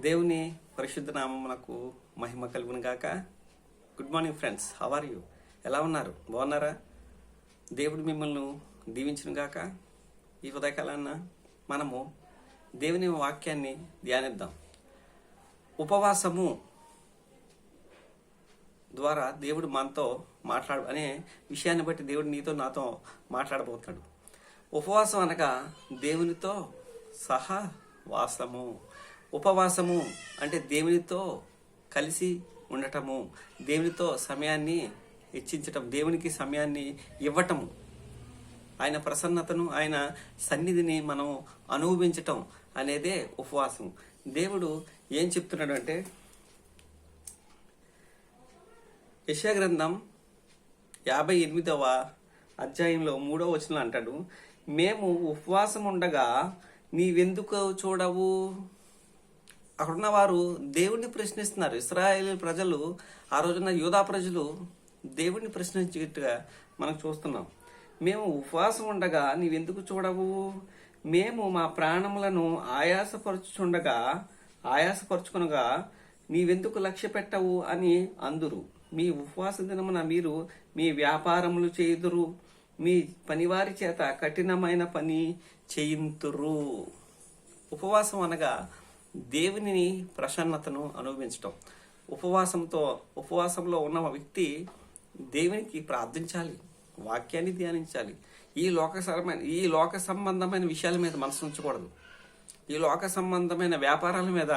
దేవుని పరిశుద్ధ నామమునకు మహిమ కలుగును గాక. Good morning friends, how are you? ఎలా ఉన్నారు? బాగున్నారా? దేవుడు మిమ్మల్ని దీవించును గాక. ఈ ఉదయకాలాన్న మనము దేవుని వాక్యాన్ని ధ్యానిద్దాం. ఉపవాసము ద్వారా దేవుడు మనతో అనే విషయాన్ని బట్టి దేవుడు నీతో నాతో మాట్లాడబోతున్నాడు. ఉపవాసం అనగా దేవునితో సహవాసము. ఉపవాసము అంటే దేవునితో కలిసి ఉండటము, దేవునితో సమయాన్ని హెచ్చించటం, దేవునికి సమయాన్ని ఇవ్వటము, ఆయన ప్రసన్నతను, ఆయన సన్నిధిని మనం అనుభవించటం అనేదే ఉపవాసం. దేవుడు ఏం చెప్తున్నాడు అంటే, యెషయా గ్రంథం 58వ అధ్యాయంలో 3వ వచనం అంటాడు, మేము ఉపవాసం ఉండగా నీవెందుకు చూడవు? అక్కడున్న వారు దేవుణ్ణి ప్రశ్నిస్తున్నారు. ఇశ్రాయేలు ప్రజలు, ఆ రోజున యూదా ప్రజలు దేవుణ్ణి ప్రశ్నించేట్టుగా మనం చూస్తున్నాం. మేము ఉపవాసం ఉండగా నీవెందుకు చూడవు? మేము మా ప్రాణములను ఆయాసపరుచుకొనగా నీవెందుకు లక్ష్య పెట్టవు అని అందురు. మీ ఉపవాస దినమున మీరు మీ వ్యాపారములు చేయుదురు, మీ పనివారి చేత కఠినమైన పని చేయింతురు. ఉపవాసం అనగా దేవుని ప్రసన్నతను అనుభవించటం. ఉపవాసంలో ఉన్న వ్యక్తి దేవునికి ప్రార్థించాలి, వాక్యాన్ని ధ్యానించాలి. ఈ లోక సంబంధమైన విషయాల మీద మనసు ఉంచకూడదు. ఈ లోక సంబంధమైన వ్యాపారాల మీద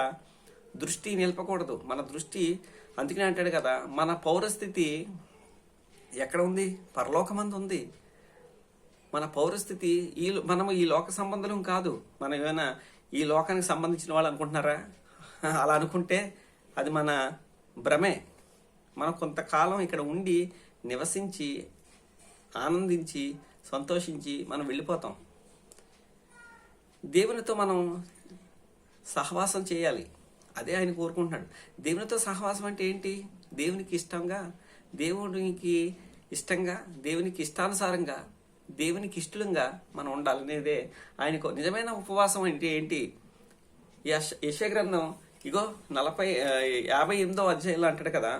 దృష్టి నిలపకూడదు. మన దృష్టి, అందుకనే అంటాడు కదా, మన పౌరస్థితి ఎక్కడ ఉంది? పరలోకమందు ఉంది. మన పౌరస్థితి మనము ఈ లోక సంబంధం కాదు. మనం ఏమైనా ఈ లోకానికి సంబంధించిన వాళ్ళు అనుకుంటున్నారా? అలా అనుకుంటే అది మన భ్రమే. మనం కొంతకాలం ఇక్కడ ఉండి నివసించి ఆనందించి సంతోషించి మనం వెళ్ళిపోతాం. దేవునితో మనం సహవాసం చేయాలి, అదే ఆయన కోరుకుంటున్నాడు. దేవునితో సహవాసం అంటే ఏంటి? దేవునికి ఇష్టంగా, దేవునికి ఇష్టానుసారంగా, దేవునికి ఇష్టంగా మనం ఉండాలి అనేదే ఆయనకు నిజమైన ఉపవాసం. అంటే ఏంటి? యెషయా గ్రంథం 58వ అధ్యాయంలో అంటాడు కదా,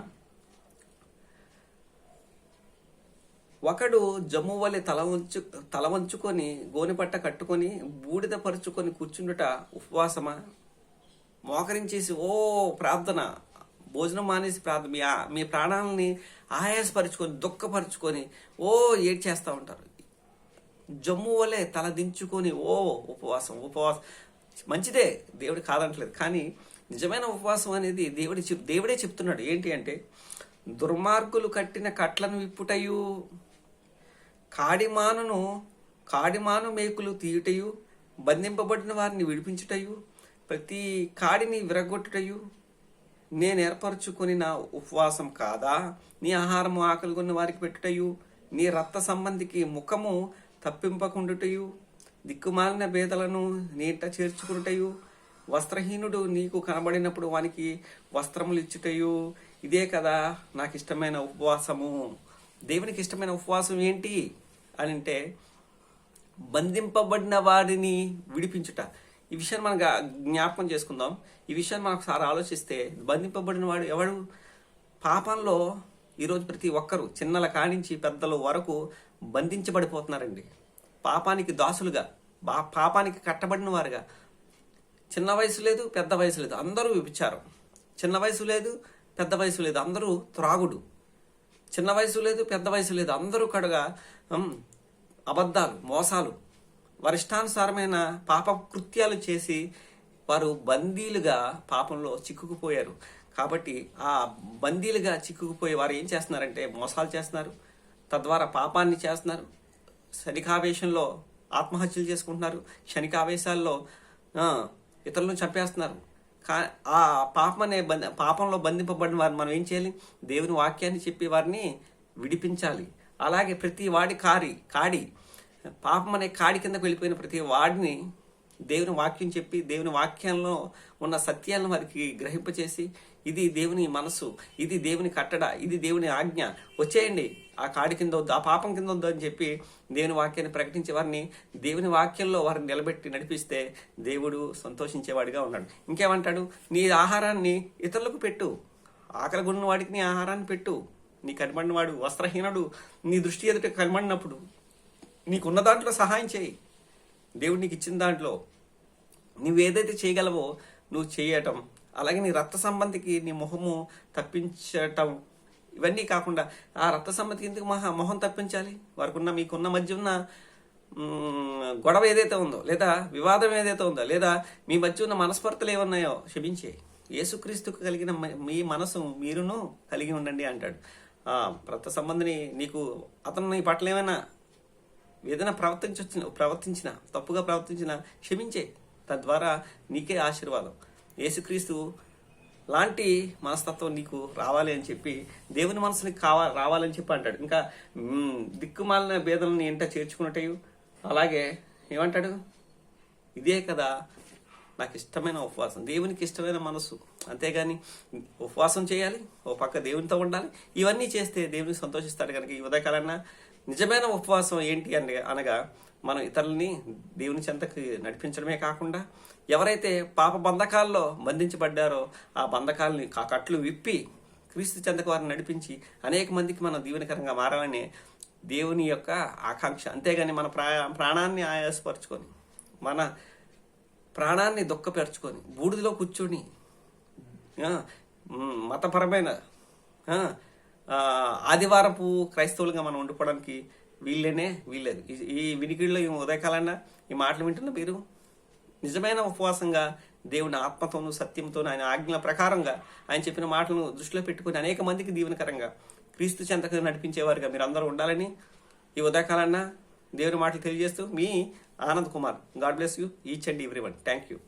ఒకడు జమ్ము వలె తల వంచుకొని గోనెపట్ట కట్టుకొని బూడిద పరుచుకొని కూర్చుండుట ఉపవాసమా? మోకరించేసి ప్రార్థన, భోజనం మానేసి ప్రార్థన, మీ ప్రాణాలని ఆయాసపరుచుకొని దుఃఖపరుచుకొని ఏడ్చేస్తూ ఉంటారు. జమ్ము వలె తల దించుకొని ఉపవాసం మంచిదే, దేవుడు కాదంటలేదు. కానీ నిజమైన ఉపవాసం అనేది దేవుడే చెప్తున్నాడు. ఏంటి అంటే, దుర్మార్గులు కట్టిన కట్లను విప్పుటయు, కాడిమాను మేకులు తీయుటయు, బంధింపబడిన వారిని విడిపించుటయు, ప్రతి కాడిని విరగొట్టుటయు నేను ఏర్పరచుకొని నా ఉపవాసం కాదా? నీ ఆహారము ఆకలిగొన్న వారికి పెట్టుటయు, నీ రక్త సంబంధికి ముఖము తప్పింపకుండుటయు, దిక్కుమాలిన భేదలను నీట చేర్చుకునుటయు, వస్త్రహీనుడు నీకు కనబడినప్పుడు వానికి వస్త్రములు ఇచ్చుటయు, ఇదే కదా నాకు ఇష్టమైన ఉపవాసము. దేవునికి ఇష్టమైన ఉపవాసం ఏంటి అని అంటే, బంధింపబడిన వాడిని విడిపించుట. ఈ విషయాన్ని మనం జ్ఞాపకం చేసుకుందాం. ఈ విషయాన్ని మనం ఒకసారి ఆలోచిస్తే, బంధింపబడిన వాడు ఎవడు? పాపంలో ఈరోజు ప్రతి ఒక్కరు, చిన్నల కానించి పెద్దల వరకు బంధించబడిపోతున్నారండి. పాపానికి దాసులుగా, పాపానికి కట్టబడిన వారుగా. చిన్న వయసు లేదు, పెద్ద వయసు లేదు, అందరూ వ్యభిచారం. చిన్న వయసు లేదు, పెద్ద వయసు లేదు, అందరూ త్రాగుడు. చిన్న వయసు లేదు, పెద్ద వయసు లేదు, అందరూ కడగా అబద్ధాలు, మోసాలు, వరిష్టానుసారమైన పాప కృత్యాలు చేసి వారు బందీలుగా పాపంలో చిక్కుకుపోయారు. కాబట్టి ఆ బందీలుగా చిక్కుకుపోయి వారు ఏం చేస్తున్నారంటే, మోసాలు చేస్తున్నారు, తద్వారా పాపాన్ని చేస్తున్నారు. క్షణికావేశంలో ఆత్మహత్యలు చేసుకుంటున్నారు, క్షణికావేశాల్లో ఇతరులను చంపేస్తున్నారు. ఆ పాపంలో బంధింపబడిన వారిని మనం ఏం చేయాలి? దేవుని వాక్యాన్ని చెప్పి వారిని విడిపించాలి. అలాగే ప్రతి వాడి కాడి పాపం అనే కాడి కిందకు వెళ్ళిపోయిన ప్రతి వాడిని దేవుని వాక్యం చెప్పి దేవుని వాక్యంలో ఉన్న సత్యాలను వారికి గ్రహింపచేసి ఇది దేవుని మనసు, ఇది దేవుని కట్టడ, ఇది దేవుని ఆజ్ఞ, వచ్చేయండి ఆ కాడి కింద వద్దు, ఆ పాపం కింద వద్దు అని చెప్పి దేవుని వాక్యాన్ని ప్రకటించే వారిని దేవుని వాక్యంలో వారిని నిలబెట్టి నడిపిస్తే దేవుడు సంతోషించేవాడిగా ఉన్నాడు. ఇంకేమంటాడు? నీ ఆహారాన్ని ఇతరులకు పెట్టు, ఆకలి కొన్న వాడికి నీ ఆహారాన్ని పెట్టు. నీ కనబడిన వాడు వస్త్రహీనుడు నీ దృష్టి ఎదుట కనబడినప్పుడు నీకున్న దాంట్లో సహాయం చేయి. దేవుడు నీకు ఇచ్చిన దాంట్లో నువ్వు ఏదైతే చేయగలవో నువ్వు చేయటం, అలాగే నీ రక్త సంబంధికి నీ మొహము తప్పించటం, ఇవన్నీ కాకుండా ఆ రక్త సంబంధికి ఎందుకు మొహం తప్పించాలి? వారికి మీకున్న మధ్య ఉన్న గొడవ ఏదైతే ఉందో, లేదా వివాదం ఏదైతే ఉందో, లేదా మీ మధ్య ఉన్న మనస్పర్ధలు ఏమన్నాయో క్షమించే. యేసుక్రీస్తుకు కలిగిన మీ మనసు మీరును కలిగి ఉండండి అంటాడు. రక్త సంబంధిని నీకు అతను నీ పట్ల ఏమైనా ఏదైనా ప్రవర్తించిన తప్పుగా ప్రవర్తించిన క్షమించే, తద్వారా నీకే ఆశీర్వాదం. యేసుక్రీస్తు లాంటి మనస్తత్వం నీకు రావాలి అని చెప్పి దేవుని మనసుని రావాలని చెప్పి అంటాడు. ఇంకా దిక్కుమాలిన భేదలను ఇంట చేర్చుకున్నట్టు అలాగే ఏమంటాడు? ఇదే కదా నాకు ఇష్టమైన ఉపవాసం, దేవునికి ఇష్టమైన మనసు. అంతేగాని ఉపవాసం చేయాలి, ఓ పక్క దేవునితో ఉండాలి, ఇవన్నీ చేస్తే దేవుని సంతోషిస్తాడు. కనుక ఈ ఉదయకాలన్నా నిజమైన ఉపవాసం ఏంటి అనగా మనం ఇతరులని దేవుని చెంతకు నడిపించడమే కాకుండా ఎవరైతే పాప బంధకాల్లో బంధించబడ్డారో ఆ బంధకాలని ఆ కట్లు విప్పి క్రీస్తు చెంతకు వారిని నడిపించి అనేక మందికి మనం దీవెనకరంగా మారాలనే దేవుని యొక్క ఆకాంక్ష. అంతేగాని మన ప్రాణాన్ని ఆయాసపరుచుకొని, మన ప్రాణాన్ని దుఃఖపరుచుకొని, బూడిదలో కూర్చొని మతపరమైన ఆదివారపు క్రైస్తవులుగా మనం ఉండిపోవడానికి వీల్లేదు. ఈ వినికిడిలో ఈ ఉదయకాలన్నా ఈ మాటలు వింటున్న మీరు నిజమైన ఉపవాసంగా దేవుని ఆత్మతోనూ సత్యంతోనూ ఆయన ఆజ్ఞల ప్రకారంగా ఆయన చెప్పిన మాటలను దృష్టిలో పెట్టుకుని అనేక మందికి దీవెనకరంగా క్రీస్తు చెంతకు నడిపించేవారుగా మీరు అందరూ ఉండాలని ఈ ఉదయకాలన్నా దేవుని మాటలు తెలియజేస్తూ మీ Anand Kumar. God bless you each and everyone. Thank you.